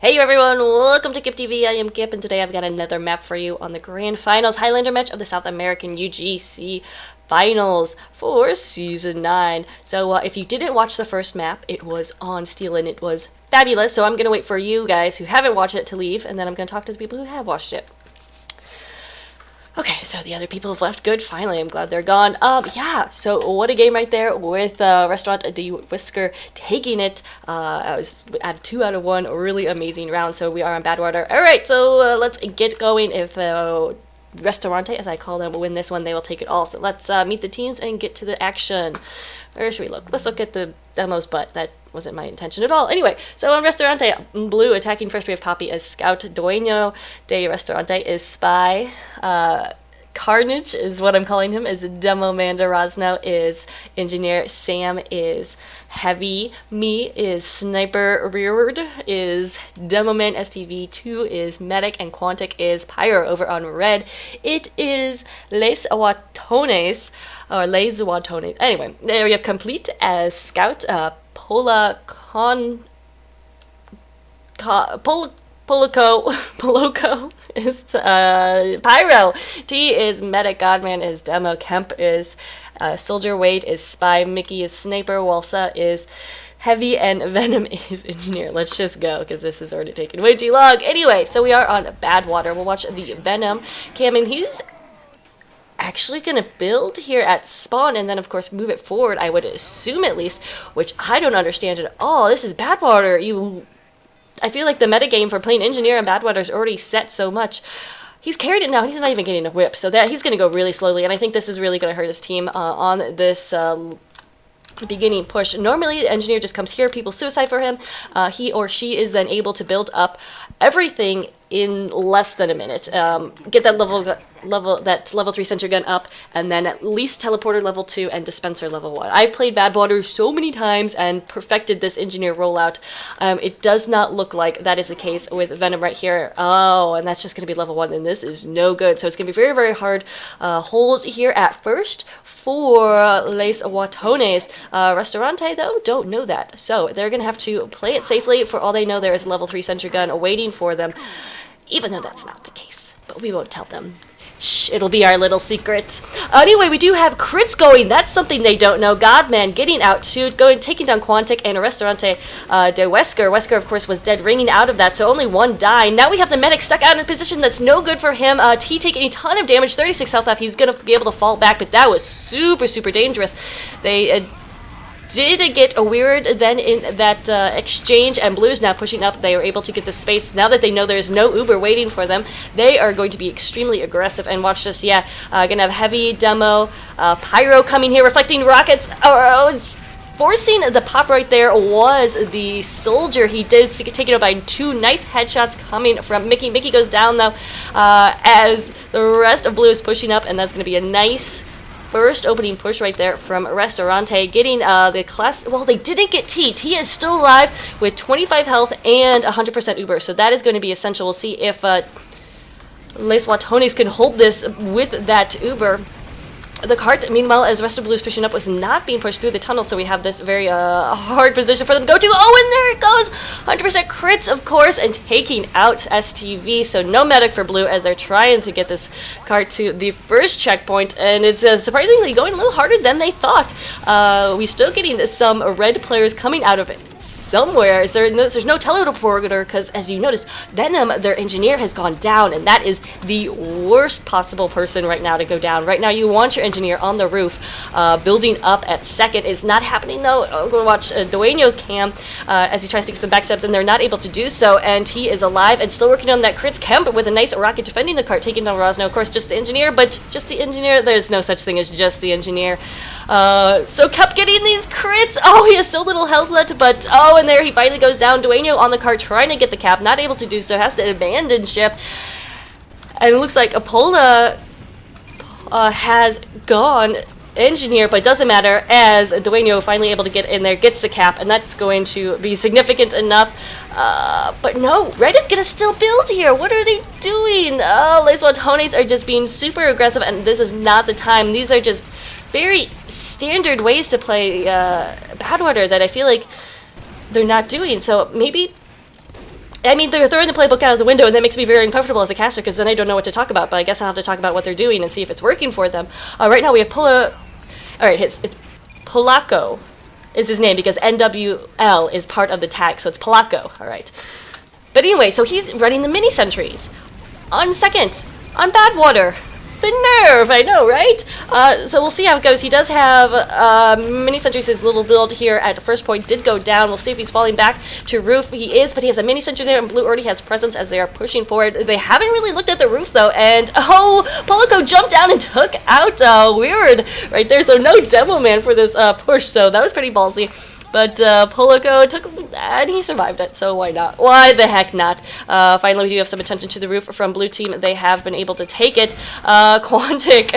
Hey everyone, welcome to Kip TV. I am Kip, and today I've got another map for you on the Grand Finals Highlander match of the South American UGC Finals for Season 9. So if you didn't watch the first map, it was on Steel and it was fabulous. So I'm going to wait for you guys who haven't watched it to leave, and then I'm going to talk to the people who have watched it. Okay, so the other people have left. Good, finally, I'm glad they're gone. Yeah, so what a game right there with Restaurante de Wesker taking it. I was at a 2 out of 1, really amazing round, so we are on Badwater. Alright, so let's get going. If Restaurante, as I call them, win this one, they will take it all. So let's meet the teams and get to the action. Where should we look? Let's look at the demo's butt. That wasn't my intention at all. Anyway, so on Restaurante, blue attacking first, we have Poppy as Scout. Dueño de Restaurante is Spy. Carnage is what I'm calling him, is Demo Manda. Rosno is Engineer. Sam is Heavy. Me is Sniper. Rearward is Demoman. STV2 is Medic. And Quantic is Pyro. Over on red, it is Les Watones, or Les Watones. Anyway, there we have Complete as Scout. Poloco is Pyro. T is Medic. Godman is Demo. Kemp is Soldier. Wade is Spy. Mickey is Sniper. Walsa is Heavy. And Venom is Engineer. Let's just go, because this is already taking way too long. Anyway, so we are on Badwater. We'll watch the Venom cam, and he's actually going to build here at spawn and then of course move it forward, I would assume, at least, which I don't understand at all. This is Badwater. I feel like the metagame for playing Engineer and Badwater is already set so much. He's carried it now. He's not even getting a whip, so that he's going to go really slowly, and I think this is really going to hurt his team on this beginning push. Normally, the Engineer just comes here, people suicide for him. He or she is then able to build up everything in less than a minute. Get that level 3 sentry gun up, and then at least teleporter level 2 and dispenser level 1. I've played Badwater so many times and perfected this Engineer rollout. It does not look like that is the case with Venom right here. Oh, and that's just going to be level 1, and this is no good. So it's going to be very, very hard. Hold here at first for Les Watones. Restaurante, though, don't know that. So they're going to have to play it safely. For all they know, there is a level 3 sentry gun waiting for them, even though that's not the case. But we won't tell them. Shh, it'll be our little secret. Anyway, we do have crits going. That's something they don't know. Godman getting out to taking down Quantic and Restaurante de Wesker. Wesker, of course, was dead, ringing out of that, so only one dying. Now we have the Medic stuck out in a position that's no good for him. T taking a ton of damage, 36 health left. He's going to be able to fall back, but that was super, super dangerous. They did get a weird then in that exchange, and Blue's now pushing up. They are able to get the space. Now that they know there's no Uber waiting for them, they are going to be extremely aggressive. And watch this, yeah, gonna have Heavy, Demo, Pyro coming here, reflecting rockets. Forcing the pop right there was the Soldier. He did take it out by 2 nice headshots coming from Mickey. Mickey goes down, though, as the rest of Blue is pushing up, and that's going to be a nice first opening push right there from Restaurante, getting the class. Well, they didn't get T. T is still alive with 25 health and 100% Uber, so that is going to be essential. We'll see if Les Watones can hold this with that Uber. The cart, meanwhile, as Rest of Blue is pushing up, was not being pushed through the tunnel, so we have this very hard position for them to go to. Oh, and there it goes! 100% crits, of course, and taking out STV, so no medic for Blue as they're trying to get this cart to the first checkpoint, and it's surprisingly going a little harder than they thought. We're still getting some red players coming out of it somewhere. There's no teleporter, because as you notice, Venom, their Engineer, has gone down, and that is the worst possible person right now to go down. Right now, you want your Engineer on the roof, building up at second. Is not happening, though. I'm going to watch Dueño's cam as he tries to get some backsteps, and they're not able to do so, and he is alive and still working on that crits. Kemp with a nice rocket defending the cart, taking down Rosno. Of course, just the Engineer, but just the Engineer. There's no such thing as just the Engineer. So Kemp getting these crits. Oh, he has so little health left, but oh, and there he finally goes down. Dueño on the cart trying to get the cap, not able to do so, has to abandon ship, and it looks like Apola has gone Engineer, but doesn't matter, as Dueño finally able to get in there, gets the cap, and that's going to be significant enough. But no, Red is gonna still build here. What are they doing? Les Watones are just being super aggressive, and this is not the time. These are just very standard ways to play Badwater that I feel like they're not doing. So maybe I mean, they're throwing the playbook out of the window, and that makes me very uncomfortable as a caster, because then I don't know what to talk about, but I guess I'll have to talk about what they're doing and see if it's working for them. Right now we have Alright, it's Polako is his name, because NWL is part of the tag, so it's Polako. Alright. But anyway, so he's running the mini sentries. On second, on Badwater. The nerve, I know, right? So we'll see how it goes. He does have mini sentries. His little build here at the first point did go down. We'll see if he's falling back to roof. He is, but he has a mini sentry there, and blue already has presence as they are pushing forward. They haven't really looked at the roof, though, and Polako jumped down and took out Weird right there, so no demo man for this push, so that was pretty ballsy. But Polako took, and he survived it, so why not? Why the heck not? Finally, we do have some attention to the roof from blue team. They have been able to take it. Quantic,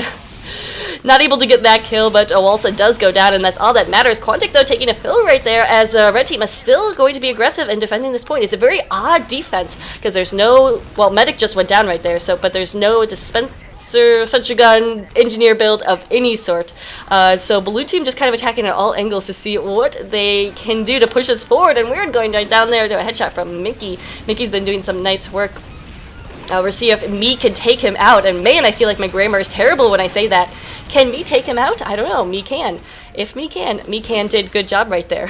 not able to get that kill, but Walsa does go down, and that's all that matters. Quantic, though, taking a pill right there, as red team is still going to be aggressive in defending this point. It's a very odd defense, because there's no, well, Medic just went down right there, so, but there's no sentry gun engineer build of any sort, so blue team just kind of attacking at all angles to see what they can do to push us forward, and Weird going right down there to a headshot from Mickey. Mickey's been doing some nice work. We'll see if me can take him out, and man, I feel like my grammar is terrible when I say that. Can me take him out? I don't know. Me can. If me can did good job right there.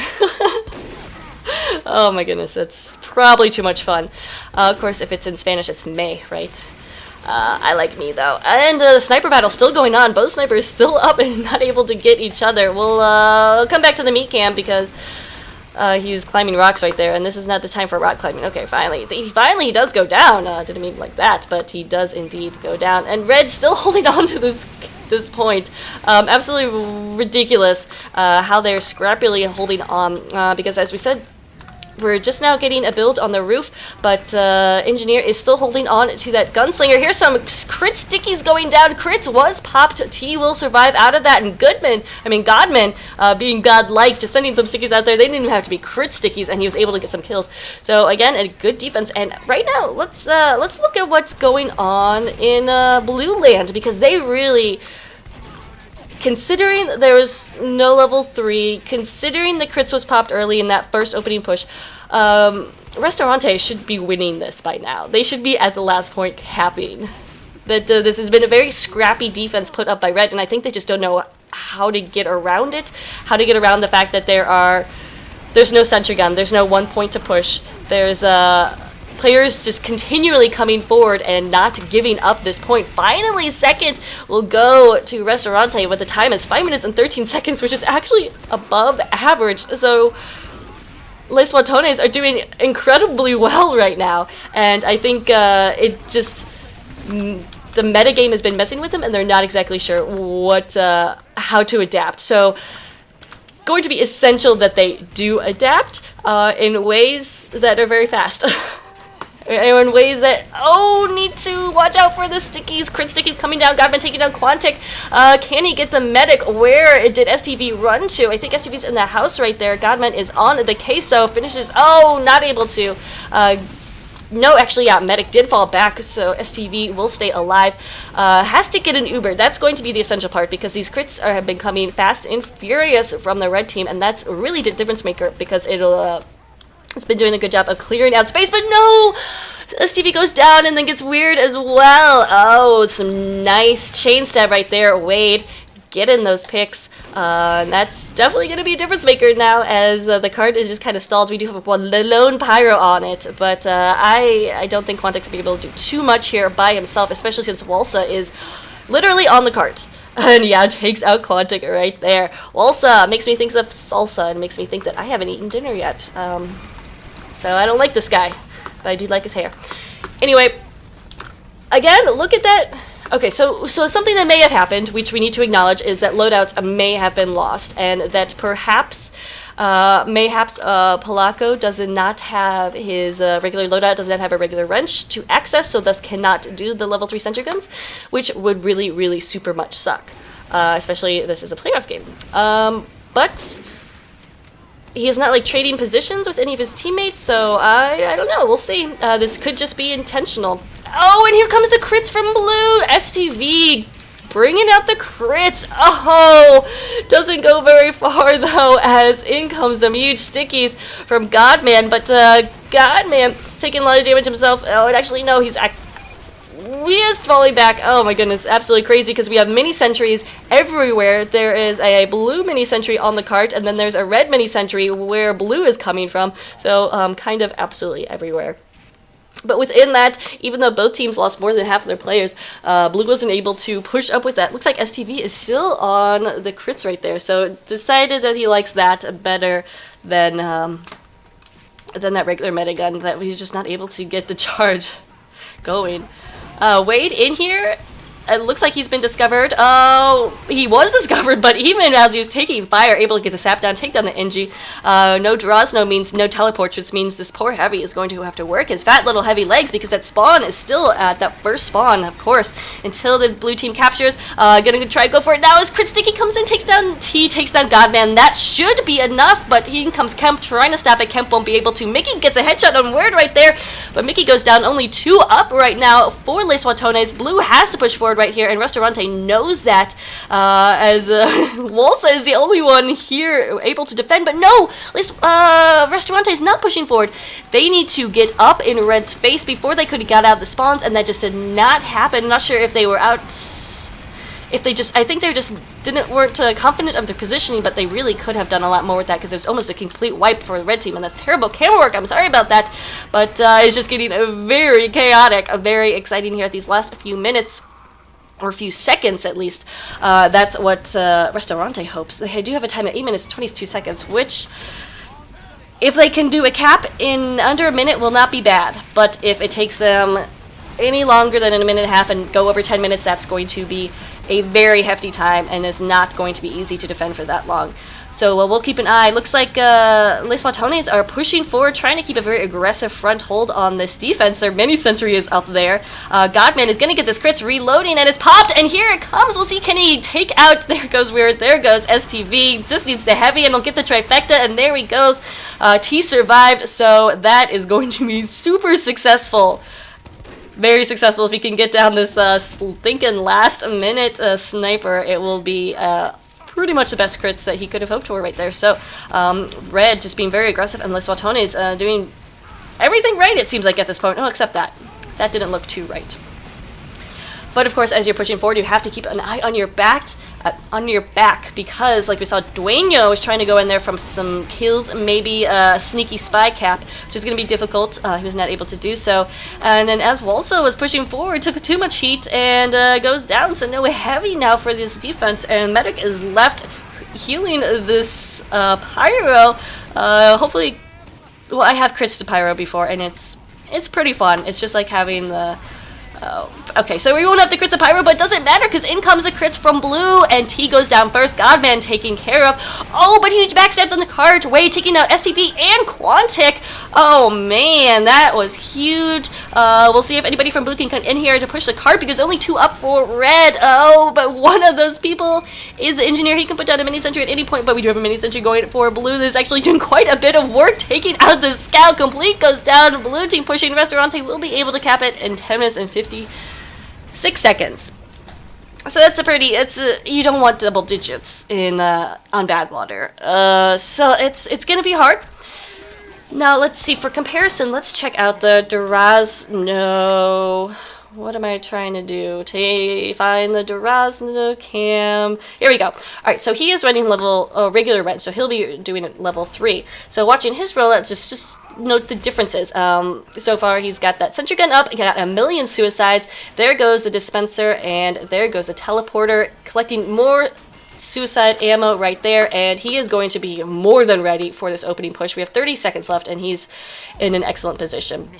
Oh my goodness, that's probably too much fun. Of course, if it's in Spanish, it's me, right? I like me, though. And the sniper battle still going on. Both snipers still up and not able to get each other. We'll come back to the meat cam because he was climbing rocks right there, and this is not the time for rock climbing. Okay, finally he does go down. Didn't mean like that, but he does indeed go down. And Red still holding on to this point. Absolutely ridiculous how they're scrappily holding on, because as we said, we're just now getting a build on the roof, but Engineer is still holding on to that Gunslinger. Here's some crit stickies going down. Crits was popped. T will survive out of that, and Godman, being godlike, just sending some stickies out there. They didn't even have to be crit stickies, and he was able to get some kills. So again, a good defense. And right now, let's look at what's going on in Blue Land, because they really, considering there was no level 3, considering the crits was popped early in that first opening push, Restaurante should be winning this by now. They should be at the last point capping. That this has been a very scrappy defense put up by Red, and I think they just don't know how to get around it, how to get around the fact that there's no sentry gun, there's no 1 point to push, there's players just continually coming forward and not giving up this point. Finally, second will go to Restaurante, but the time is 5 minutes and 13 seconds, which is actually above average. So Les Watones are doing incredibly well right now, and I think the metagame has been messing with them, and they're not exactly sure how to adapt. So going to be essential that they do adapt in ways that are very fast. In ways that, need to watch out for the stickies. Crit stickies coming down. Godman taking down Quantic. Can he get the medic? Where did STV run to? I think STV's in the house right there. Godman is on the queso. Finishes. Not able to. No, actually, yeah, medic did fall back, so STV will stay alive. Has to get an Uber. That's going to be the essential part, because these crits have been coming fast and furious from the red team, and that's really the difference maker, because it's been doing a good job of clearing out space, but no! STV goes down and then gets weird as well. Some nice chain stab right there. Wade, get in those picks. That's definitely going to be a difference maker now, as the card is just kind of stalled. We do have one lone pyro on it, but I don't think Quantic's going to be able to do too much here by himself, especially since Walsa is literally on the cart. And yeah, takes out Quantic right there. Walsa makes me think of salsa and makes me think that I haven't eaten dinner yet. So I don't like this guy, but I do like his hair. Anyway, again, look at that. Okay, so something that may have happened, which we need to acknowledge, is that loadouts may have been lost, and that perhaps Polako does not have his regular loadout, does not have a regular wrench to access, so thus cannot do the level 3 sentry guns, which would really, really super much suck. Especially this is a playoff game. But he is not like trading positions with any of his teammates, so I don't know. We'll see. This could just be intentional. And here comes the crits from blue. STV bringing out the crits. Doesn't go very far though, as in comes some huge stickies from Godman, but Godman taking a lot of damage himself. Oh, and actually, no, he is falling back. Oh my goodness, absolutely crazy, because we have mini sentries everywhere. There is a blue mini sentry on the cart, and then there's a red mini sentry where blue is coming from. So kind of absolutely everywhere. But within that, even though both teams lost more than half of their players, Blue wasn't able to push up with that. Looks like STV is still on the crits right there, so decided that he likes that better than that regular meta gun, that he's just not able to get the charge going. Wade in here. It looks like he's been discovered. Oh, he was discovered, but even as he was taking fire, able to get the sap down, take down the NG. No draws, no means no teleports, which means this poor Heavy is going to have to work his fat little heavy legs, because that spawn is still at that first spawn, of course, until the blue team captures. Gonna try to go for it now as Crit Sticky comes in, takes down Godman. That should be enough, but in comes Kemp trying to stop it. Kemp won't be able to. Mickey gets a headshot on Word right there, but Mickey goes down. Only 2 up right now for Les Watones. Blue has to push forward right here, and Restaurante knows that, as Walsa is the only one here able to defend, but no, Restaurante is not pushing forward. They need to get up in Red's face before they could have got out of the spawns, and that just did not happen. Not sure if they were out, I think they just weren't confident of their positioning, but they really could have done a lot more with that, because there's almost a complete wipe for the red team, and that's terrible camera work. I'm sorry about that, but it's just getting very chaotic, very exciting here at these last few minutes, or a few seconds at least. That's what Restaurante hopes. They do have a time at 8 minutes 22 seconds, which, if they can do a cap in under a minute, will not be bad. But if it takes them any longer than a minute and a half and go over 10 minutes, that's going to be a very hefty time, and is not going to be easy to defend for that long. So we'll keep an eye. Looks like Les Watones are pushing forward, trying to keep a very aggressive front hold on this defense. Their mini sentry is up there. Godman is going to get this crits, reloading, and it's popped, and here it comes. We'll see, can he take out, there goes Weird, there goes STV, just needs the heavy, and he'll get the trifecta, and there he goes. T survived, so that is going to be super successful. Very successful if he can get down this stinking last minute sniper. It will be pretty much the best crits that he could have hoped for right there. So Red just being very aggressive, and Les Watones doing everything right, it seems like, at this point. Oh, except that. That didn't look too right. But of course, as you're pushing forward, you have to keep an eye on your back, because, like we saw, Dueño is trying to go in there from some kills, maybe a sneaky spy cap, which is going to be difficult. He was not able to do so. And then as Walsa was pushing forward, took too much heat and goes down, so no heavy now for this defense, and Medic is left healing this Pyro. Hopefully, well, I have crits to Pyro before, and it's pretty fun. It's just like having the... okay, so we won't have to crits the Pyro, but it doesn't matter, because in comes the crits from Blue, and T goes down first. Godman taken care of. Oh, but huge backstabs on the cart. Wade taking out STV and Quantic. Oh, man, that was huge. We'll see if anybody from Blue can come in here to push the cart, because only 2 up for Red. Oh, but one of those people is the engineer. He can put down a mini sentry at any point, but we do have a mini sentry going for Blue. This is actually doing quite a bit of work, taking out the scout. Complete goes down. Blue team pushing. Restaurante will be able to cap it in 10 minutes and 56 seconds. So that's a pretty, you don't want double digits in on Badwater. So it's gonna be hard. Now let's see, for comparison, let's check out the Durazno. What am I trying to do? Find the Durazno cam. Here we go. Alright, so he is running level regular red, so he'll be doing it level 3. So watching his rollout, just note the differences. So far he's got that sentry gun up, he got a million suicides. There goes the dispenser, and there goes the teleporter, collecting more suicide ammo right there, and he is going to be more than ready for this opening push. We have 30 seconds left, and he's in an excellent position.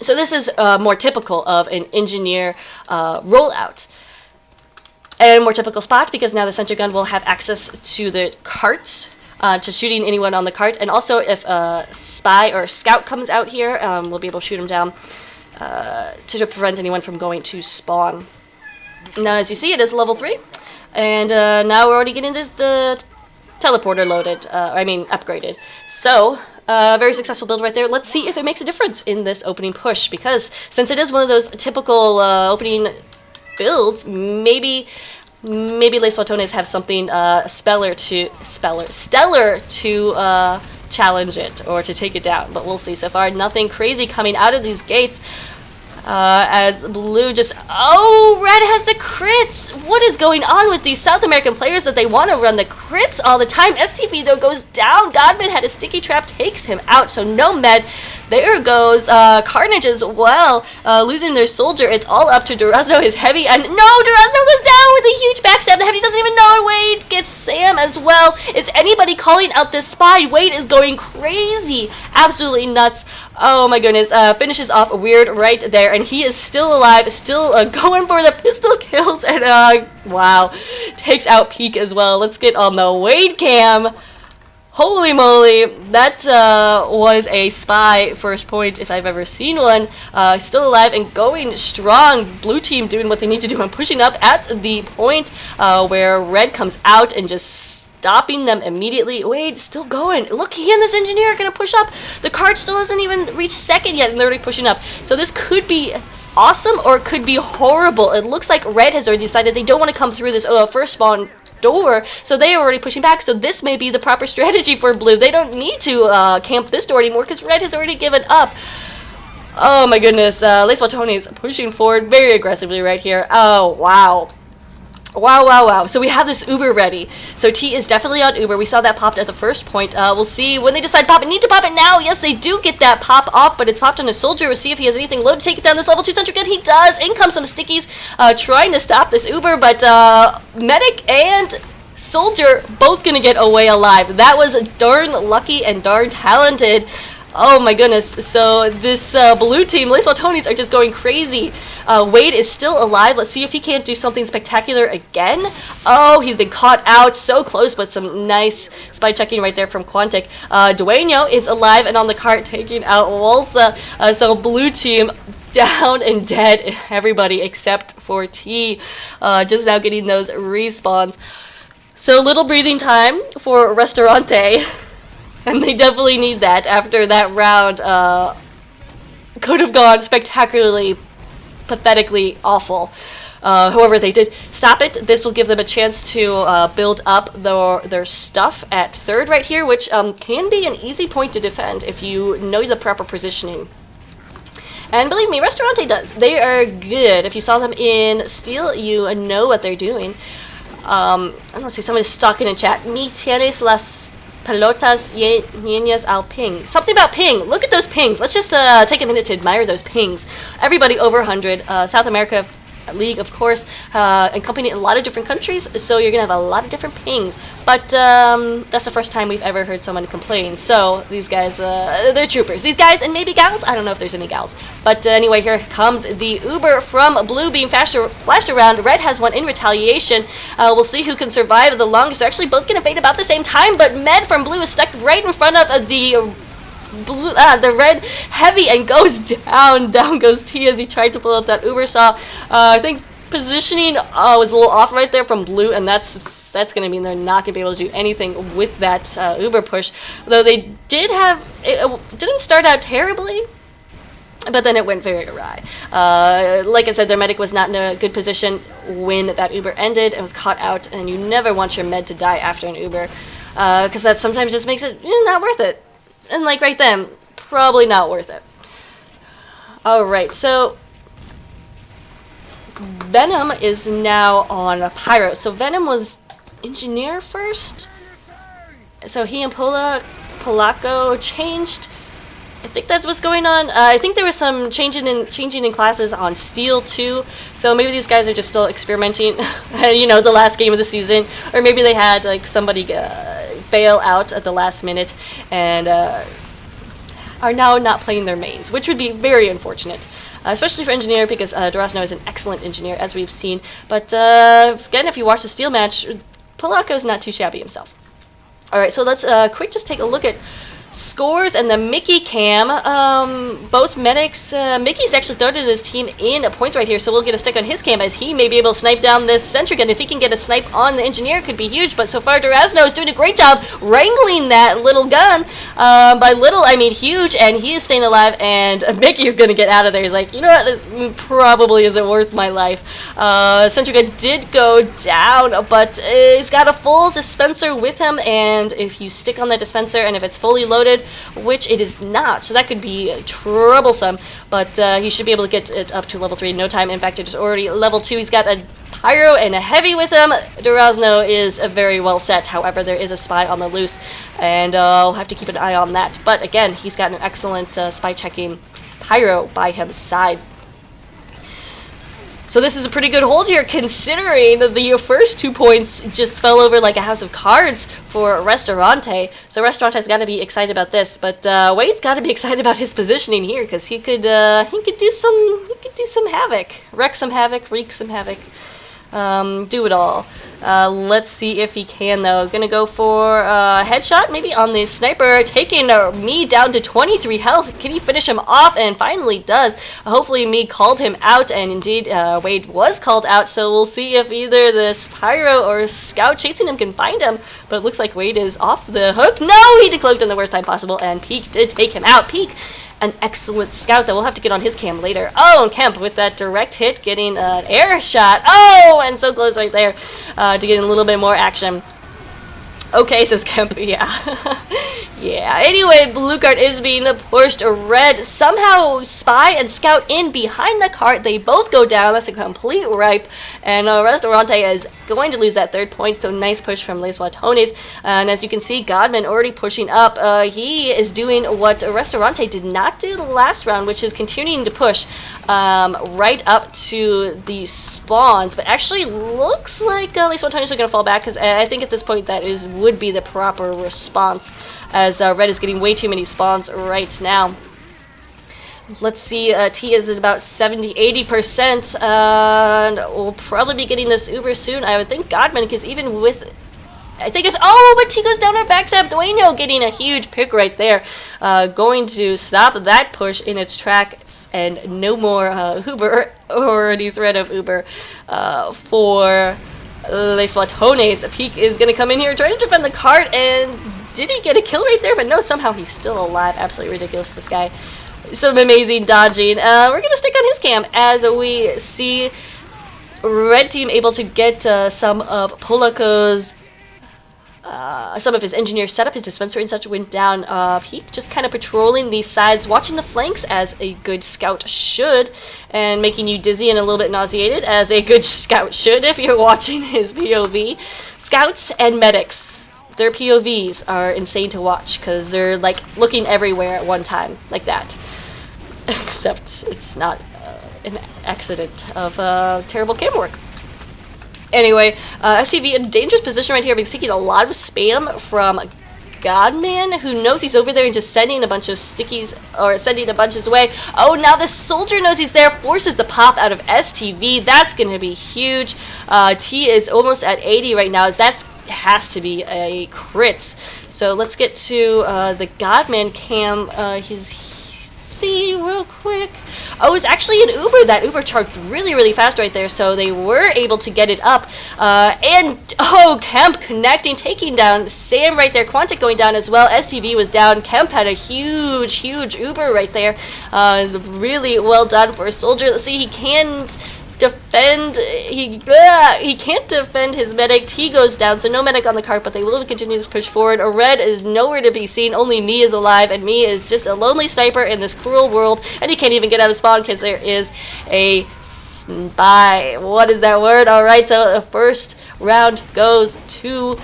So this is more typical of an engineer rollout. And a more typical spot, because now the sentry gun will have access to the carts, to shooting anyone on the cart. And also if a spy or scout comes out here, we'll be able to shoot him down to prevent anyone from going to spawn. Now as you see, it is level 3. And now we're already getting the teleporter loaded, upgraded. So... very successful build right there. Let's see if it makes a difference in this opening push, because since it is one of those typical opening builds, maybe Les Watones have something stellar to challenge it or to take it down, but we'll see. So far, nothing crazy coming out of these gates. As Blue just... Oh, Red has the crits! What is going on with these South American players that they want to run the crits all the time? STV, though, goes down. Godman had a sticky trap, takes him out, so no med. There goes Carnage as well, losing their soldier. It's all up to Durazno, his heavy, and no, Durazno goes down with a huge backstab. The heavy doesn't even know it. Wade gets Sam as well. Is anybody calling out this spy? Wade is going crazy. Absolutely nuts. Oh my goodness, finishes off Weird right there, and he is still alive, still going for the pistol kills, and wow, takes out Peak as well. Let's get on the Wade cam. Holy moly, that was a spy first point if I've ever seen one. Still alive and going strong. Blue team doing what they need to do and pushing up at the point where Red comes out and just stopping them immediately. Wade still going. Look, he and this engineer are going to push up. The card still hasn't even reached second yet, and they're already pushing up. So this could be awesome or it could be horrible. It looks like Red has already decided they don't want to come through this first spawn door, so they are already pushing back. So this may be the proper strategy for Blue. They don't need to camp this door anymore because Red has already given up. Oh my goodness, Watones pushing forward very aggressively right here. Oh, wow. Wow. So we have this Uber ready. So T is definitely on Uber. We saw that popped at the first point. We'll see when they decide to pop it. Need to pop it now. Yes, they do get that pop off, but it's popped on a soldier. We'll see if he has anything low to take it down this level 2 sentry gun. He does. In comes some stickies trying to stop this Uber, but Medic and Soldier both gonna get away alive. That was darn lucky and darn talented. Oh my goodness, so this blue team, Watones are just going crazy. Wade is still alive. Let's see if he can't do something spectacular again. Oh, he's been caught out. So close, but some nice spy checking right there from Quantic. Dueño is alive and on the cart taking out Walsa. So blue team down and dead. Everybody except for T. Just now getting those respawns. So little breathing time for Restaurante. And they definitely need that after that round could have gone spectacularly, pathetically awful. However, they did stop it. This will give them a chance to build up their stuff at third right here, which can be an easy point to defend if you know the proper positioning. And believe me, Restaurante does. They are good. If you saw them in Steel, you know what they're doing. And let's see, somebody's stalking in chat. Ni tienes las pelotas niñas al ping. Something about ping. Look at those pings. Let's just take a minute to admire those pings. Everybody over 100. South America League, of course, encompassing a lot of different countries, so you're going to have a lot of different pings. But that's the first time we've ever heard someone complain. So these guys, they're troopers. These guys, and maybe gals. I don't know if there's any gals. But anyway, here comes the Uber from Blue being flashed around. Red has one in retaliation. We'll see who can survive the longest. They're actually both going to fade about the same time, but Med from Blue is stuck right in front of the blue, the red heavy, and goes down. Down goes T as he tried to pull out that Uber saw. I think positioning was a little off right there from Blue, and that's going to mean they're not going to be able to do anything with that Uber push. Though they did have, it didn't start out terribly, but then it went very awry. Like I said, their medic was not in a good position when that Uber ended and was caught out, and you never want your med to die after an Uber, because that sometimes just makes it not worth it. And like right then, probably not worth it. Alright, so Venom is now on Pyro. So Venom was engineer first. So he and Polaco changed. I think that's what's going on. I think there was some changing in classes on Steel too. So maybe these guys are just still experimenting. The last game of the season, or maybe they had like somebody bail out at the last minute and are now not playing their mains, which would be very unfortunate, especially for engineer, because Durazno is an excellent engineer, as we've seen. But again, if you watch the Steel match, Polaco is not too shabby himself. All right, so let's quick just take a look at scores and the Mickey cam. Both medics, Mickey's actually started his team in points right here, so we'll get a stick on his cam as he may be able to snipe down this sentry gun. If he can get a snipe on the engineer, it could be huge, but so far Durazno is doing a great job wrangling that little gun. By little, I mean huge, and he is staying alive, and Mickey's gonna get out of there. He's like, you know what, this probably isn't worth my life. Sentry gun did go down, but he's got a full dispenser with him, and if you stick on that dispenser, and if it's fully loaded, loaded, which it is not. So that could be troublesome, but he should be able to get it up to level 3 in no time. In fact, it is already level 2. He's got a Pyro and a Heavy with him. Durazno is very well set. However, there is a spy on the loose, and I'll have to keep an eye on that. But again, he's got an excellent spy checking Pyro by his side. So this is a pretty good hold here, considering the first 2 points just fell over like a house of cards for Restaurante. So Restaurante's got to be excited about this, but Wade's got to be excited about his positioning here, because he could do some havoc, wreak some havoc, do it all. Let's see if he can, though. Gonna go for a headshot, maybe on the sniper, taking me down to 23 health. Can he finish him off? And finally does. Hopefully me called him out, and indeed Wade was called out, so we'll see if either this Pyro or Scout chasing him can find him. But it looks like Wade is off the hook. No! He decloaked in the worst time possible, and Peak did take him out. Peak, an excellent scout that we'll have to get on his cam later. Oh, and Kemp with that direct hit, getting an air shot. Oh, and so close right there to getting a little bit more action. Okay, says Kemp, yeah. Yeah, anyway, blue cart is being pushed. Red somehow spy and scout in behind the cart. They both go down. That's a complete ripe. And Restaurante is going to lose that 3rd point. So nice push from Les Watones. And as you can see, Godman already pushing up. He is doing what Restaurante did not do the last round, which is continuing to push right up to the spawns. But actually looks like Les Watones are going to fall back, because I think at this point that would be the proper response, as Red is getting way too many spawns right now. Let's see, T is at about 70-80%, and we'll probably be getting this Uber soon. I would think Godman, because even with, I think it's, oh, but T goes down our backstab. Dueno getting a huge pick right there, going to stop that push in its tracks, and no more Uber or any threat of Uber for Les Watones. Peak is going to come in here, trying to defend the cart, and did he get a kill right there? But no, somehow he's still alive. Absolutely ridiculous, this guy. Some amazing dodging. We're going to stick on his cam as we see Red Team able to get some of Polako's some of his engineer setup. His dispenser and such went down. Peak just kind of patrolling these sides, watching the flanks as a good scout should, and making you dizzy and a little bit nauseated as a good scout should if you're watching his POV. Scouts and medics, their POVs are insane to watch, because they're like looking everywhere at one time, like that. Except it's not an accident of terrible cam work. Anyway, STV in a dangerous position right here, being seeking a lot of spam from Godman, who knows he's over there and just sending a bunch of stickies, or sending a bunch his way. Oh, now the soldier knows he's there, forces the pop out of STV. That's going to be huge. T is almost at 80 right now, as that has to be a crit. So let's get to the Godman cam. See real quick. Oh, it was actually an Uber. That Uber charged really, really fast right there, so they were able to get it up. And, oh, Kemp connecting, taking down Sam right there. Quantic going down as well. STV was down. Kemp had a huge, huge Uber right there. Really well done for a soldier. Let's see, he can't defend, he can't defend his medic. T goes down, so no medic on the cart, but they will continue to push forward. A Red is nowhere to be seen, only Me is alive, and Me is just a lonely sniper in this cruel world, and he can't even get out of spawn because there is a spy. What is that word? Alright, so the first round goes to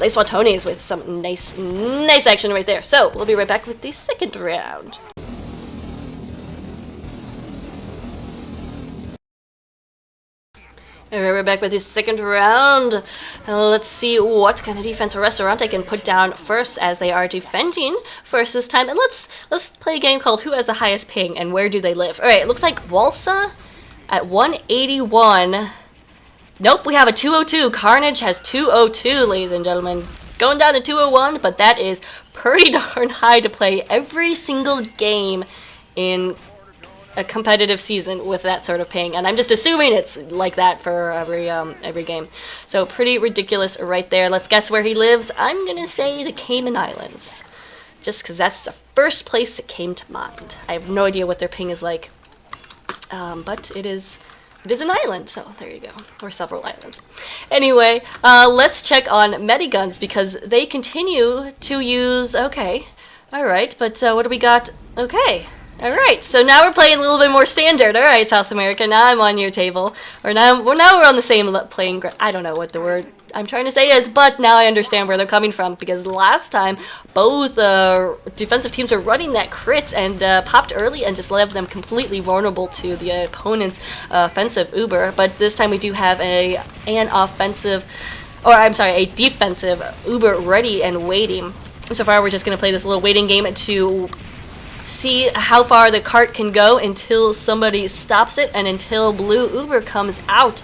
Les Watones with some nice action right there. So we'll be right back with the second round. Alright, we're back with the second round. Let's see what kind of defense Restaurante can put down first, as they are defending first this time. And let's play a game called Who Has the Highest Ping and Where Do They Live? Alright, it looks like Walsa at 181. Nope, we have a 202. Carnage has 202, ladies and gentlemen. Going down to 201, but that is pretty darn high to play every single game in a competitive season with that sort of ping, and I'm just assuming it's like that for every game. So pretty ridiculous right there. Let's guess where he lives. I'm gonna say the Cayman Islands, just because that's the first place that came to mind. I have no idea what their ping is like, but it is an island, so there you go, or several islands. Anyway, let's check on Mediguns, because they continue to use, okay, Alright, but what do we got? Okay. Alright, so now we're playing a little bit more standard. Alright, South America, now I'm on your table. Or now we're on the same playing ground. I don't know what the word I'm trying to say is, but now I understand where they're coming from, because last time both defensive teams were running that crits and popped early and just left them completely vulnerable to the opponent's offensive Uber. But this time we do have a defensive Uber ready and waiting. So far we're just going to play this little waiting game to see how far the cart can go until somebody stops it and until blue Uber comes out.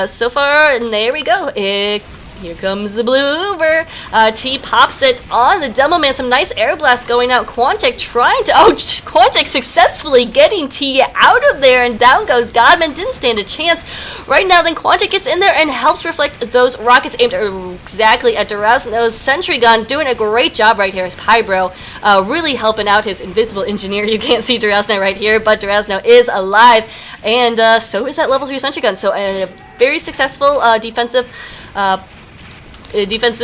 So far, and there we go. Here comes the blue Uber. T pops it on the demo man. Some nice air blast going out. Quantic trying to... Oh, Quantic successfully getting T out of there, and down goes Godman. Didn't stand a chance. Right now, then Quantic gets in there and helps reflect those rockets aimed exactly at Durazno's sentry gun. Doing a great job right here. His Pybro really helping out his invisible engineer. You can't see Durazno right here, but Durazno is alive, and so is that level 3 sentry gun. So a very successful defensive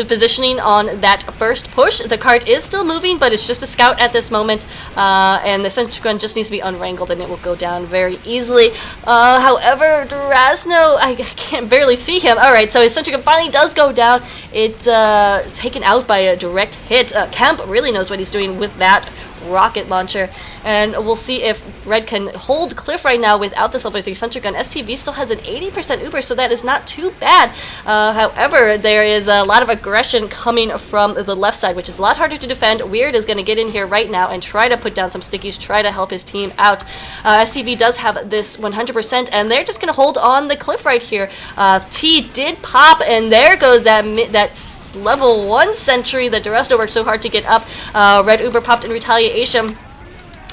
positioning on that first push. The cart is still moving, but it's just a scout at this moment, and the sentry gun just needs to be unwrangled and it will go down very easily. However, Durazno, I can't barely see him. Alright, so his sentry gun finally does go down. It's taken out by a direct hit. Kemp really knows what he's doing with that rocket launcher, and we'll see if Red can hold Cliff right now without this level 3 sentry gun. STV still has an 80% Uber, so that is not too bad. However, there is a lot of aggression coming from the left side, which is a lot harder to defend. Weird is going to get in here right now and try to put down some stickies, try to help his team out. STV does have this 100%, and they're just going to hold on the Cliff right here. T did pop, and there goes that level 1 sentry that Durazno worked so hard to get up. Red Uber popped in retaliation,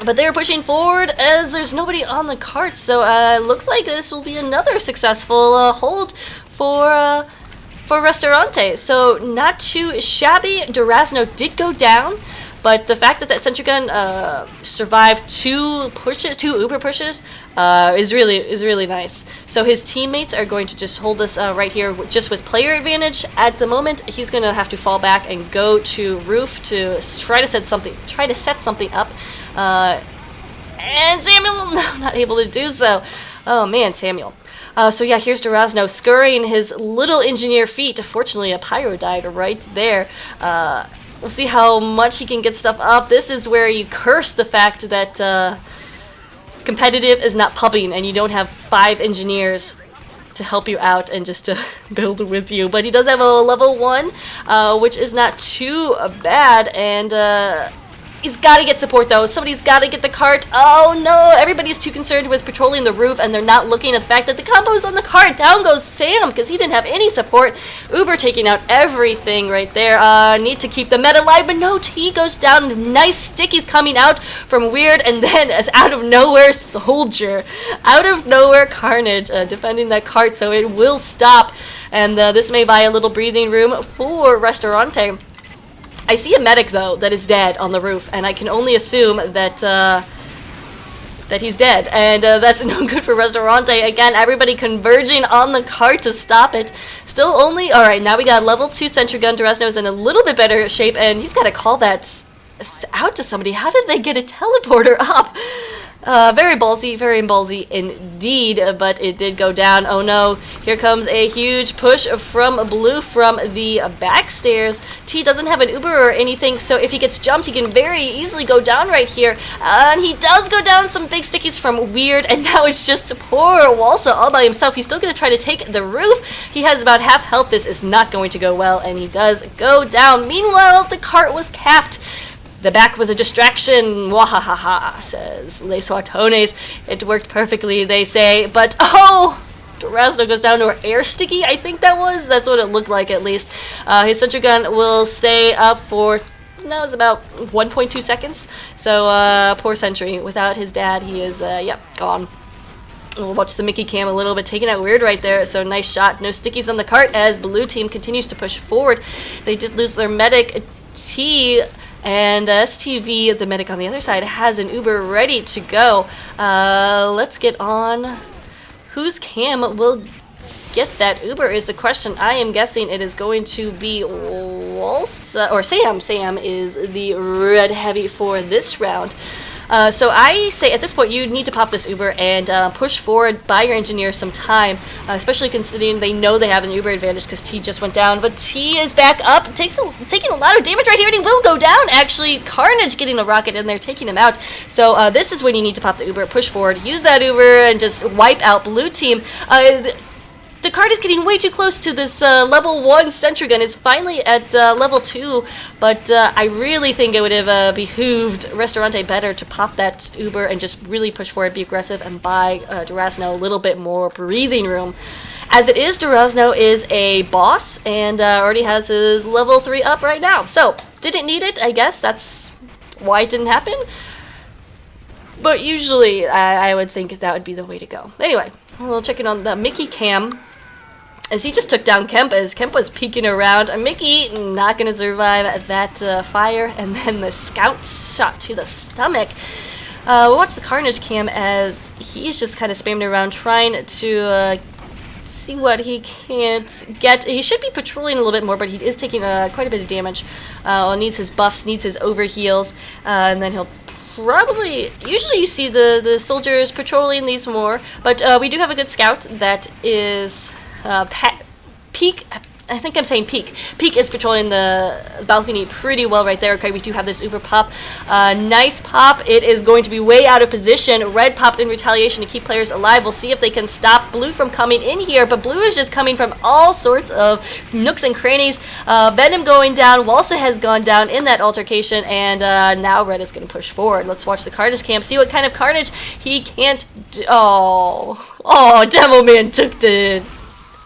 but they are pushing forward as there's nobody on the cart, so looks like this will be another successful hold for Restaurante. So not too shabby. Durazno did go down, but the fact that that sentry gun survived two Uber pushes is really nice. So his teammates are going to just hold us right here just with player advantage. At the moment, he's going to have to fall back and go to roof to try to set something up. And Samuel, no, not able to do so. Oh man, Samuel. So yeah, here's Durazno scurrying his little engineer feet. Fortunately, a pyro died right there. We'll see how much he can get stuff up. This is where you curse the fact that competitive is not pubbing and you don't have 5 engineers to help you out and just to build with you. But he does have a level 1, which is not too bad, and he's got to get support though. Somebody's got to get the cart. Oh no, everybody's too concerned with patrolling the roof and they're not looking at the fact that the combo's on the cart. Down goes Sam because he didn't have any support. Uber taking out everything right there. Need to keep the meta alive, but no, T goes down. Nice stickies coming out from Weird, and then as out of nowhere, Soldier. Out of nowhere, Carnage defending that cart, so it will stop. And this may buy a little breathing room for Restaurante. I see a medic, though, that is dead on the roof, and I can only assume that that he's dead, and that's no good for Restaurante. Again, everybody converging on the cart to stop it. Still only... Alright, now we got level 2 sentry gun. Durazno's in a little bit better shape, and he's got to call that out to somebody. How did they get a teleporter up? Very ballsy indeed, but it did go down. Oh no, here comes a huge push from Blue from the back stairs. T doesn't have an Uber or anything, so if he gets jumped, he can very easily go down right here. And he does go down. Some big stickies from Weird, and now it's just poor Walsa all by himself. He's still going to try to take the roof. He has about half health. This is not going to go well, and he does go down. Meanwhile, the cart was capped. The back was a distraction, wahahaha, says Les Watones. It worked perfectly, they say, but oh! Durazno goes down to an air sticky, I think that's what it looked like at least. His sentry gun will stay up for, no, it's about 1.2 seconds. So, poor sentry. Without his dad, he is, gone. We'll watch the Mickey cam a little bit, taking out Weird right there, so nice shot. No stickies on the cart as Blue Team continues to push forward. They did lose their medic, T, and STV, the medic on the other side, has an Uber ready to go. Let's get on. Whose cam will get that Uber is the question. I am guessing it is going to be or Sam. Sam is the red heavy for this round. So I say at this point you need to pop this Uber and push forward, buy your engineer some time, especially considering they know they have an Uber advantage because T just went down. But T is back up, taking a lot of damage right here, and he will go down. Actually, Carnage getting a rocket in there, taking him out. So this is when you need to pop the Uber, push forward, use that Uber, and just wipe out blue team. The card is getting way too close to this level 1 sentry gun. It's finally at level 2, but I really think it would have behooved Restaurante better to pop that Uber and just really push forward, be aggressive, and buy Durazno a little bit more breathing room. As it is, Durazno is a boss and already has his level 3 up right now. So, didn't need it, I guess. That's why it didn't happen. But usually, I would think that would be the way to go. Anyway, we'll check in on the Mickey cam. As he just took down Kemp, as Kemp was peeking around. Mickey not going to survive that fire, and then the scout shot to the stomach. We'll watch the Carnage cam as he's just kind of spamming around trying to see what he can't get. He should be patrolling a little bit more, but he is taking quite a bit of damage. Needs his buffs, needs his overheals, and then he'll probably, usually you see the soldiers patrolling these more, but we do have a good scout that is Peak. I think I'm saying Peak. Peak is patrolling the balcony pretty well right there. Okay, we do have this Uber pop. Nice pop. It is going to be way out of position. Red popped in retaliation to keep players alive. We'll see if they can stop Blue from coming in here, but Blue is just coming from all sorts of nooks and crannies. Venom going down. Walsa has gone down in that altercation, and now Red is going to push forward. Let's watch the Carnage cam, see what kind of carnage he can't do. Oh, Devilman took the...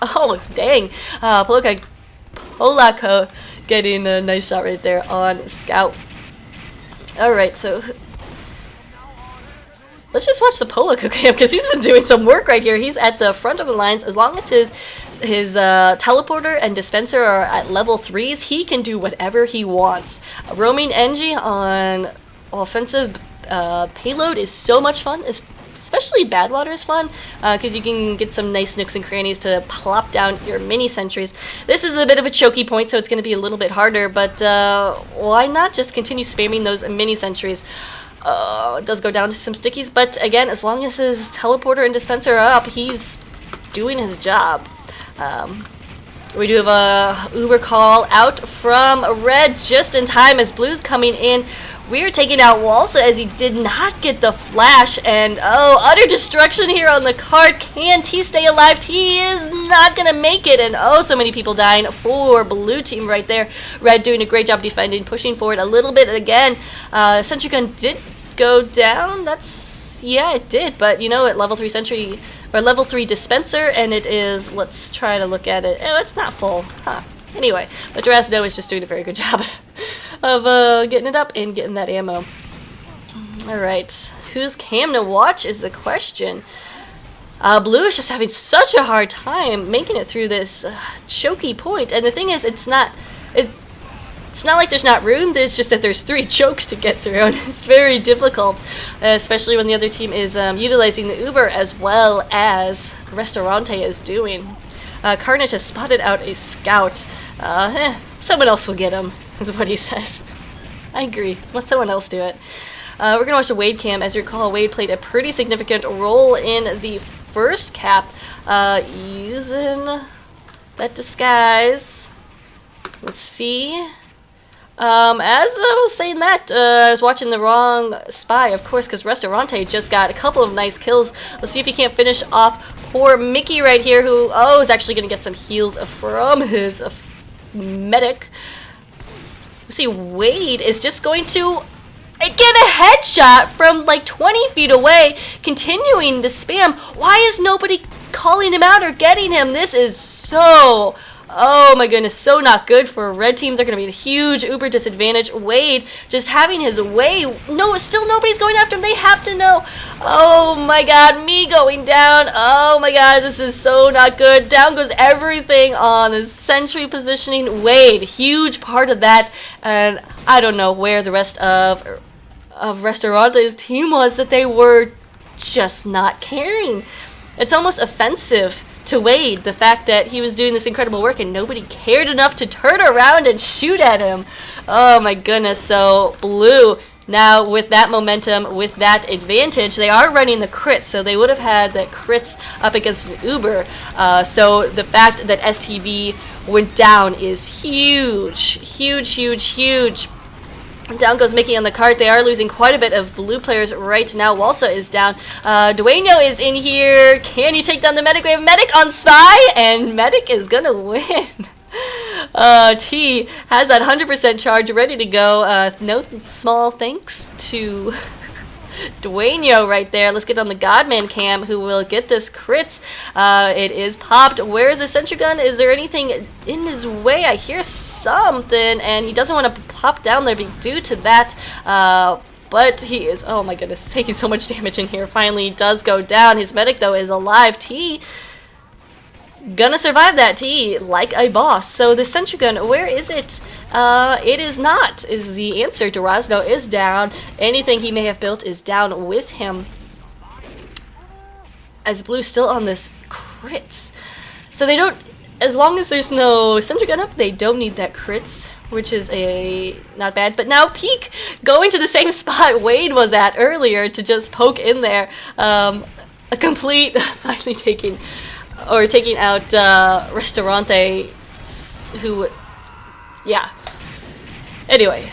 Oh, dang. Polako getting a nice shot right there on Scout. Alright, so let's just watch the Polako cam because he's been doing some work right here. He's at the front of the lines. As long as his teleporter and dispenser are at level 3s, he can do whatever he wants. Roaming Engie on offensive payload is so much fun. Especially Badwater is fun, because you can get some nice nooks and crannies to plop down your mini sentries. This is a bit of a choky point, so it's going to be a little bit harder, but why not just continue spamming those mini sentries? It does go down to some stickies, but again, as long as his teleporter and dispenser are up, he's doing his job. We do have a Uber call out from Red just in time as Blue's coming in. We're taking out Walsa as he did not get the flash, and utter destruction here on the card. Can T stay alive? T is not gonna make it, and so many people dying for Blue team right there. Red doing a great job defending, pushing forward a little bit again. Sentry gun did go down. Yeah, it did, but you know, at level 3 sentry or level 3 dispenser, and it is. Let's try to look at it. Oh, it's not full, huh? Anyway, but Durazno is just doing a very good job of getting it up and getting that ammo. Alright, who's cam to watch is the question. Blue is just having such a hard time making it through this choky point, and the thing is, it's not like there's not room, it's just that there's 3 chokes to get through, and it's very difficult, especially when the other team is utilizing the Uber as well as Restaurante is doing. Carnage has spotted out a scout. Someone else will get him, is what he says. I agree. Let someone else do it. We're going to watch the Wade cam. As you recall, Wade played a pretty significant role in the first cap, using that disguise. Let's see. As I was saying that, I was watching the wrong spy, of course, because Restaurante just got a couple of nice kills. Let's see if he can't finish off poor Mickey right here, who, is actually going to get some heals from his medic. See, Wade is just going to get a headshot from like 20 feet away, continuing to spam. Why is nobody calling him out or getting him? This is so... Oh my goodness, so not good for a red team. They're going to be a huge Uber disadvantage. Wade just having his way. No, still nobody's going after him. They have to know. Oh my god, me going down. Oh my god, this is so not good. Down goes everything on the sentry positioning. Wade, huge part of that. And I don't know where the rest of Restaurante's team was, that they were just not caring. It's almost offensive to Wade, the fact that he was doing this incredible work and nobody cared enough to turn around and shoot at him. Oh my goodness. So Blue, now with that momentum, with that advantage, they are running the crits, so they would have had the crits up against an Uber. So the fact that STV went down is huge, huge, huge, huge. Down goes Mickey on the cart. They are losing quite a bit of blue players right now. Walsa is down. Dueño is in here. Can you take down the Medic? We have Medic on Spy, and Medic is gonna win. T has that 100% charge ready to go. No small thanks to Dueño right there. Let's get on the Godman cam, who will get this crits. It is popped. Where is the sentry gun? Is there anything in his way? I hear something, and he doesn't want to pop down there due to that. But he is, oh my goodness, taking so much damage in here. Finally, he does go down. His medic, though, is alive. T gonna survive that, T, like a boss. So the sentry gun, where is it? It is not, is the answer. Durazno is down. Anything he may have built is down with him. As Blue's still on this crits. So they don't, as long as there's no sentry gun up, they don't need that crits, which is not bad. But now Peak going to the same spot Wade was at earlier to just poke in there. A complete, finally taking out Restaurante, who, yeah. Anyway,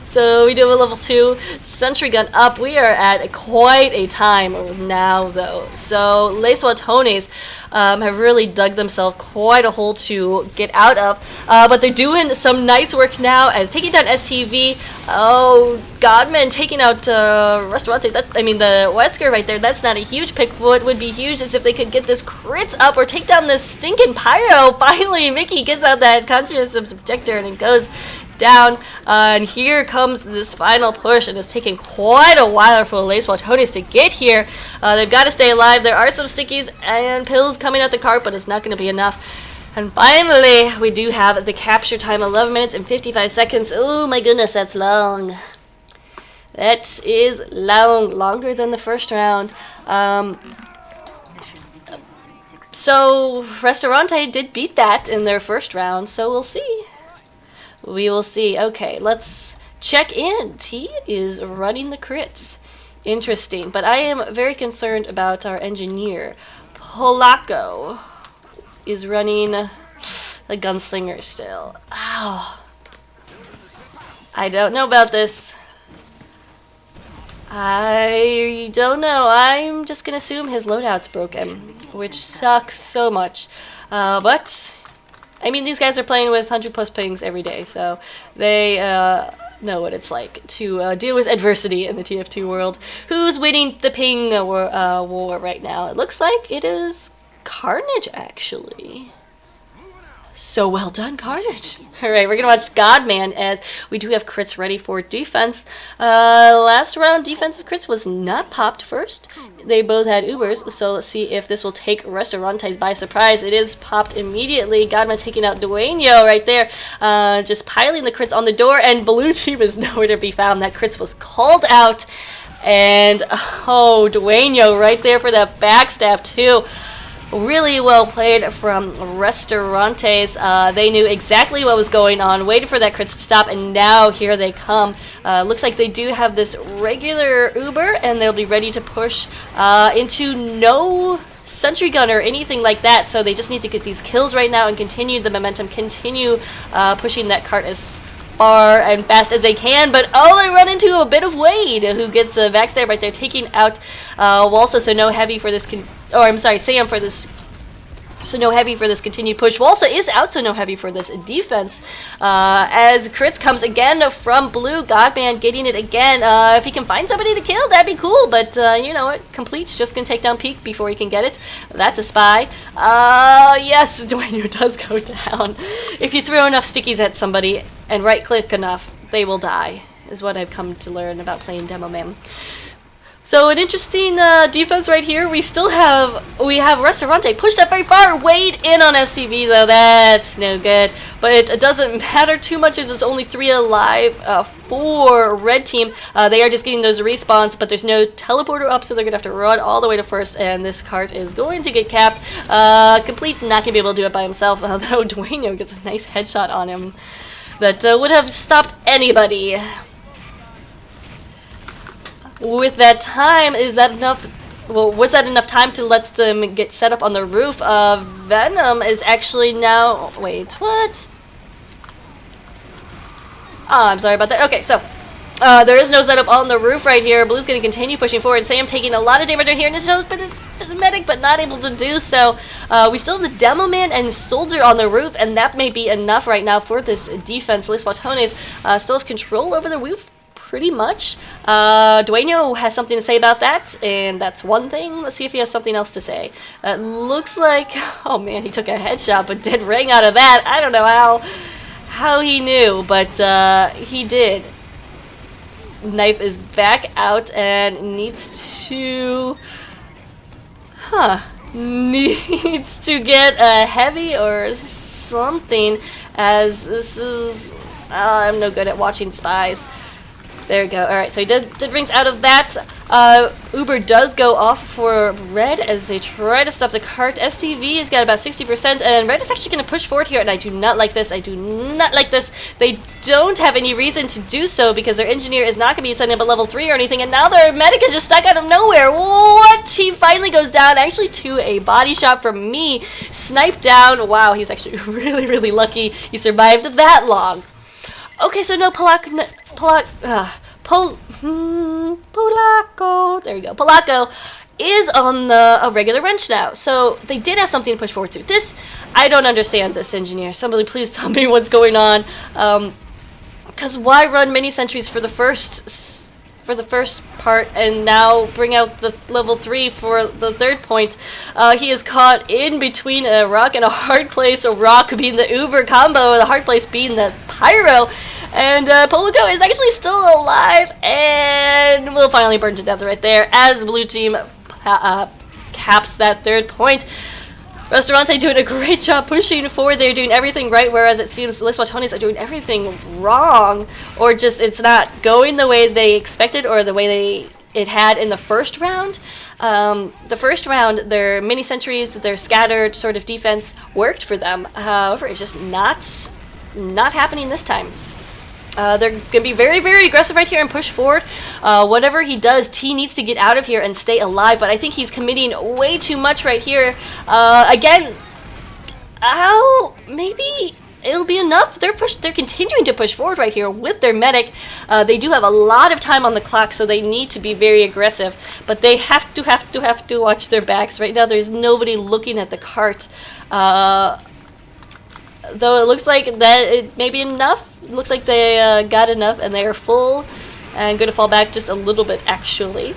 so we do have a level 2 sentry gun up. We are at quite a time now, though. So Les Watones have really dug themselves quite a hole to get out of. But they're doing some nice work now as taking down STV. Oh, Godman taking out Restaurante. The Wesker right there. That's not a huge pick. What would be huge is if they could get this crits up or take down this stinking Pyro. Finally, Mickey gets out that conscious objector and it goes down, and here comes this final push, and it's taken quite a while for Les Watones to get here. They've got to stay alive. There are some stickies and pills coming out the cart, but it's not going to be enough. And finally, we do have the capture time, 11 minutes and 55 seconds. Oh my goodness, that's long. That is long, longer than the first round. So Restaurante did beat that in their first round, so we'll see. We will see. Okay, let's check in. T is running the crits. Interesting, but I am very concerned about our engineer. Polacco is running the gunslinger still. Ow. I don't know about this. I don't know. I'm just gonna assume his loadout's broken, which sucks so much. But I mean, these guys are playing with 100+ pings every day, so they know what it's like to deal with adversity in the TF2 world. Who's winning the ping war right now? It looks like it is Carnage, actually. So well done, Carnage. Alright, we're going to watch Godman as we do have crits ready for defense. Last round, defensive crits was not popped first. They both had Ubers, so let's see if this will take Restaurantes by surprise. It is popped immediately. Godman taking out Dueño right there. Just piling the crits on the door, and Blue Team is nowhere to be found. That crits was called out. And, oh, Dueño right there for that backstab, too. Really well played from Restaurantes. They knew exactly what was going on, waited for that crit to stop, and now here they come. Looks like they do have this regular Uber, and they'll be ready to push into no sentry gun or anything like that, so they just need to get these kills right now and continue the momentum, continue pushing that cart as far and fast as they can. But oh, they run into a bit of Wade, who gets a backstab right there, taking out Walsa, so no heavy for this Sam for this, so no heavy for this continued push. Walsa is out, so no heavy for this defense. As crits comes again from Blue, Godman getting it again. If he can find somebody to kill, that'd be cool, but you know what, Complete's just gonna take down Peak before he can get it. That's a spy. Yes, Dueño does go down. If you throw enough stickies at somebody and right click enough, they will die, is what I've come to learn about playing Demo Man. So an interesting defense right here. We have Restaurante pushed up very far. Wade in on STV though. That's no good. But it doesn't matter too much as there's only 3 alive for red team. They are just getting those respawns, but there's no teleporter up, so they're gonna have to run all the way to first. And this cart is going to get capped. Complete not gonna be able to do it by himself. Although Dueno gets a nice headshot on him that would have stopped anybody. With that time, is that enough? Well, was that enough time to let them get set up on the roof? Venom is actually now... Wait, what? Oh, I'm sorry about that. Okay, so there is no setup on the roof right here. Blue's going to continue pushing forward. Sam taking a lot of damage right here, and it's the medic, but not able to do so. We still have the Demo Man and Soldier on the roof, and that may be enough right now for this defense. At least Watones still have control over the roof. Pretty much. Dueno has something to say about that, and that's one thing. Let's see if he has something else to say. It looks like, oh man, he took a headshot, but did ring out of that. I don't know how he knew, but he did. Knife is back out and needs to, needs to get a heavy or something, as this is, I'm no good at watching spies. There we go. Alright, so he did rings out of that. Uber does go off for Red as they try to stop the cart. STV has got about 60%, and Red is actually going to push forward here, and I do not like this. I do not like this. They don't have any reason to do so because their engineer is not going to be setting up a level 3 or anything, and now their medic is just stuck out of nowhere. What? He finally goes down, actually to a body shot from me. Sniped down. Wow, he was actually really, really lucky he survived that long. Okay, so no Polaco. There we go. Polaco is on a regular wrench now, so they did have something to push forward to. This, I don't understand this, engineer. Somebody please tell me what's going on. Because why run mini sentries for the first part and now bring out the level 3 for the third point? He is caught in between a rock and a hard place, a rock being the Uber combo, the hard place being the Pyro, and Polaco is actually still alive and will finally burn to death right there as the blue team caps that third point. Restaurante doing a great job pushing forward. They're doing everything right, whereas it seems the Watones are doing everything wrong, or just it's not going the way they expected or the way it had in the first round. The first round, their mini sentries, their scattered sort of defense worked for them. However, it's just not happening this time. They're going to be very, very aggressive right here and push forward. Whatever he does, T needs to get out of here and stay alive, but I think he's committing way too much right here. Again, maybe it'll be enough. They're continuing to push forward right here with their medic. They do have a lot of time on the clock, so they need to be very aggressive, but they have to watch their backs. Right now, there's nobody looking at the cart. Though it looks like that it may be enough. It looks like they got enough and they are full and going to fall back just a little bit actually.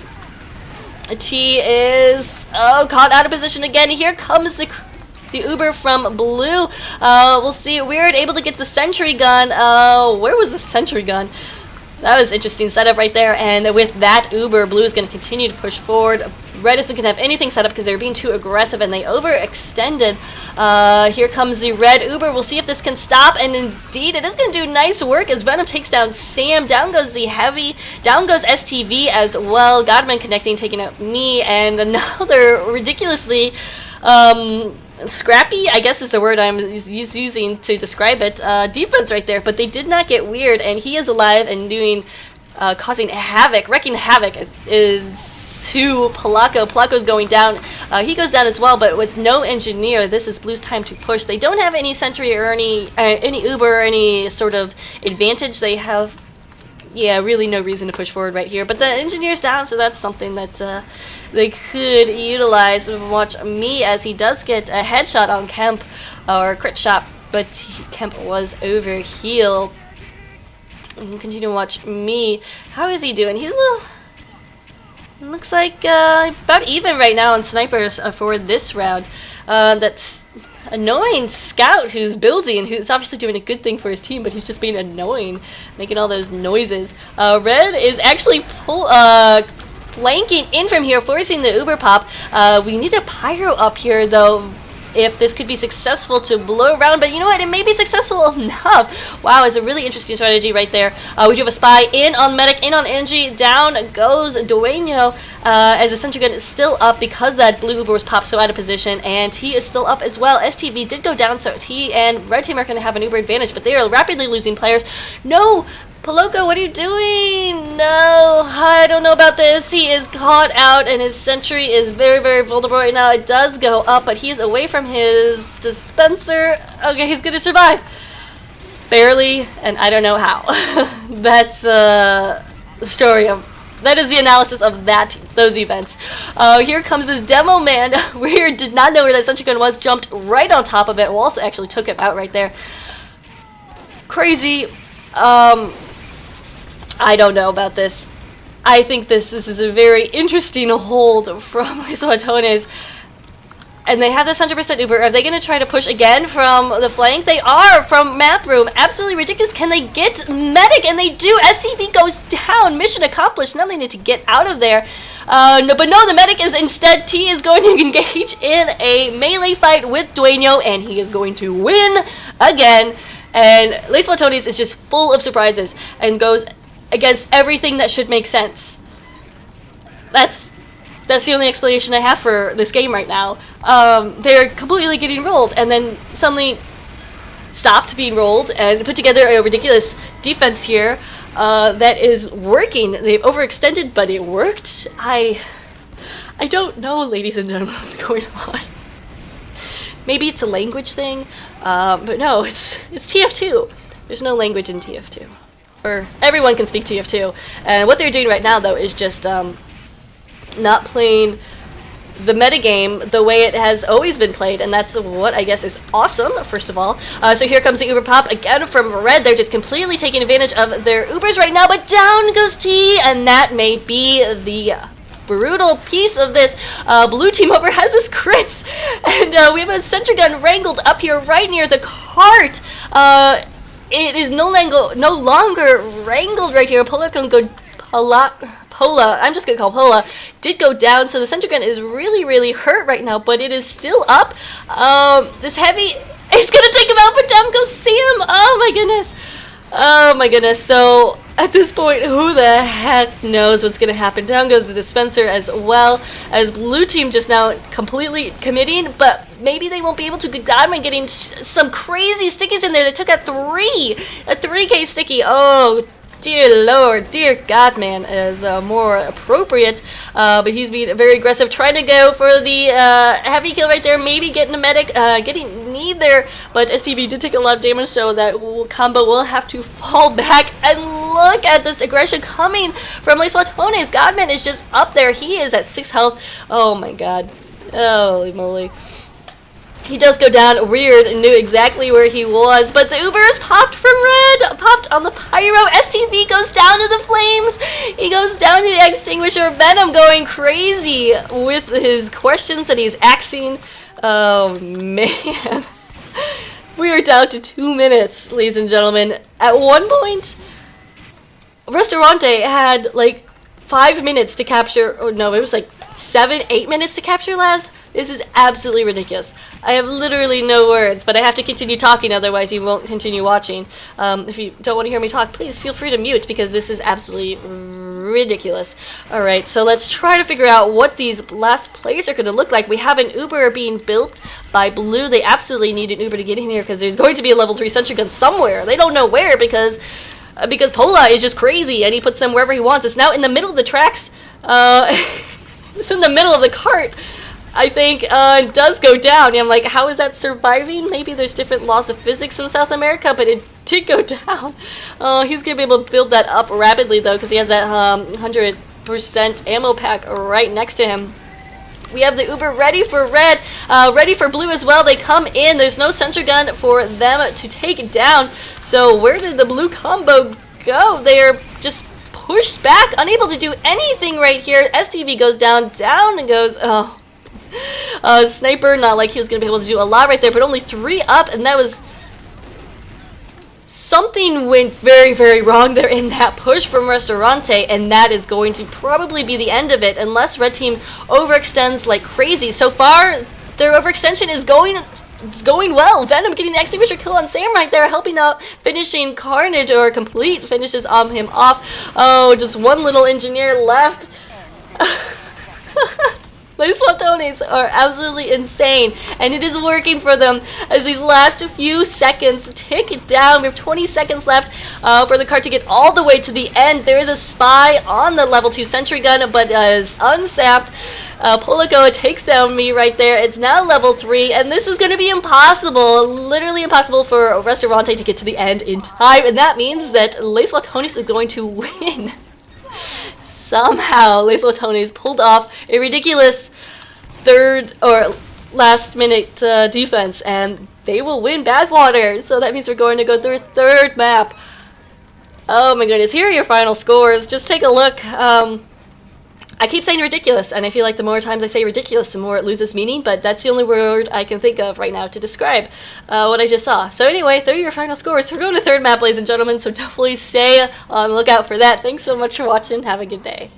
T is caught out of position again. Here comes the Uber from Blue. We'll see. We weren't able to get the sentry gun. Where was the sentry gun? That was an interesting setup right there. And with that Uber, Blue is going to continue to push forward. Red isn't going to have anything set up because they're being too aggressive and they overextended. Here comes the red Uber. We'll see if this can stop, and indeed it is going to do nice work as Venom takes down Sam. Down goes the heavy. Down goes STV as well. Godman connecting, taking out me, and another ridiculously scrappy, I guess is the word I'm using to describe it, defense right there, but they did not get weird, and he is alive and doing, causing havoc, wrecking havoc is to Polaco. Polaco's going down. He goes down as well, but with no engineer, this is Blue's time to push. They don't have any sentry or any Uber or any sort of advantage. They have, yeah, really no reason to push forward right here. But the engineer's down, so that's something that they could utilize. Watch me as he does get a headshot on Kemp, or crit shot, but Kemp was over heal. And continue to watch me. How is he doing? He's a little... Looks like about even right now on snipers for this round. That's annoying Scout who's building, who's obviously doing a good thing for his team, but he's just being annoying, making all those noises. Red is actually flanking in from here, forcing the Uber pop. We need a pyro up here, though, if this could be successful to blow around, but you know what, it may be successful enough. Wow, it's a really interesting strategy right there. We do have a spy in on Medic, in on Angie, down goes Dueño, as the sentry gun is still up because that blue Uber was popped so out of position, and he is still up as well. STV did go down, so he and Red Team are going to have an Uber advantage, but they are rapidly losing players. No! Poloko, what are you doing? No, I don't know about this. He is caught out, and his sentry is very, very vulnerable right now. It does go up, but he's away from his dispenser. Okay, he's going to survive. Barely, and I don't know how. That's the story of... That is the analysis of those events. Here comes this demo man. We did not know where that sentry gun was. Jumped right on top of it. Walsa actually took him out right there. Crazy. I don't know about this. I think this is a very interesting hold from Watones. And they have this 100% Uber. Are they going to try to push again from the flank? They are from map room. Absolutely ridiculous. Can they get Medic? And they do. STV goes down. Mission accomplished. Now they need to get out of there. No, but no, the Medic is instead. T is going to engage in a melee fight with Dueño, and he is going to win again. And Watones is just full of surprises and goes against everything that should make sense. That's the only explanation I have for this game right now. They're completely getting rolled and then suddenly stopped being rolled and put together a ridiculous defense here that is working. They've overextended, but it worked. I don't know, ladies and gentlemen, what's going on. Maybe it's a language thing, but no, it's TF2. There's no language in TF2. Or everyone can speak TF2. And what they're doing right now, though, is just not playing the metagame the way it has always been played, and that's what I guess is awesome, first of all. So here comes the Uber pop again from Red. They're just completely taking advantage of their Ubers right now, but down goes T, and that may be the brutal piece of this. Blue team over has his crits, and we have a sentry gun wrangled up here right near the cart. It is no longer wrangled right here. Pola, I'm just gonna call Pola, did go down, so the sentry gun is really, really hurt right now, but it is still up. This heavy is gonna take him out, but down goes Sam. Oh my goodness. Oh my goodness. So at this point, who the heck knows what's gonna happen? Down goes the dispenser as well, as blue team just now completely committing, but maybe they won't be able to get down by getting some crazy stickies in there. They took a 3K sticky. Oh, dear Lord, dear God, man, is more appropriate. But he's being very aggressive, trying to go for the heavy kill right there, maybe getting a medic, getting neither. But STV did take a lot of damage, so that combo will have to fall back. And look at this aggression coming from Watones. Godman is just up there. He is at 6 health. Oh my God. Holy moly. He does go down weird and knew exactly where he was, but the Uber is popped from Red, popped on the pyro. STV goes down to the flames. He goes down to the extinguisher. Venom going crazy with his questions that he's axing. Oh man. We are down to 2 minutes, ladies and gentlemen. At one point, Restaurante had like 5 minutes to capture, or no, it was like 7-8 minutes to capture last. This is absolutely ridiculous. I have literally no words, but I have to continue talking, otherwise you won't continue watching. If you don't want to hear me talk, please feel free to mute, because this is absolutely ridiculous. Alright, so let's try to figure out what these last plays are going to look like. We have an Uber being built by Blue. They absolutely need an Uber to get in here, because there's going to be a level 3 sentry gun somewhere. They don't know where, because Pola is just crazy, and he puts them wherever he wants. It's now in the middle of the tracks. It's in the middle of the cart, I think. It does go down. I'm like, how is that surviving? Maybe there's different laws of physics in South America, but it did go down. He's going to be able to build that up rapidly, though, because he has that 100% ammo pack right next to him. We have the Uber ready for Red, ready for Blue as well. They come in. There's no sentry gun for them to take down. So where did the Blue combo go? They're just pushed back, unable to do anything right here. STV goes down and goes, oh. Sniper, not like he was going to be able to do a lot right there, but only 3 up, and that was something went very, very wrong there in that push from Restaurante, and that is going to probably be the end of it unless Red Team overextends like crazy. So far, their overextension is going well. Venom getting the extinguisher kill on Sam right there, helping out, finishing Carnage, or complete finishes on him off. Oh, just one little engineer left. These Watones are absolutely insane, and it is working for them as these last few seconds tick down. We have 20 seconds left for the card to get all the way to the end. There is a spy on the level 2 sentry gun, but is unsapped. Polico takes down me right there. It's now level 3, and this is going to be impossible, literally impossible for Restaurante to get to the end in time, and that means that Les Watones is going to win. Somehow, Les Watones pulled off a ridiculous third or last minute defense, and they will win Badwater. So that means we're going to go through a third map. Oh my goodness, here are your final scores. Just take a look. I keep saying ridiculous, and I feel like the more times I say ridiculous, the more it loses meaning, but that's the only word I can think of right now to describe what I just saw. So anyway, there are your final scores. We're going to third map, ladies and gentlemen, so definitely stay on the lookout for that. Thanks so much for watching. Have a good day.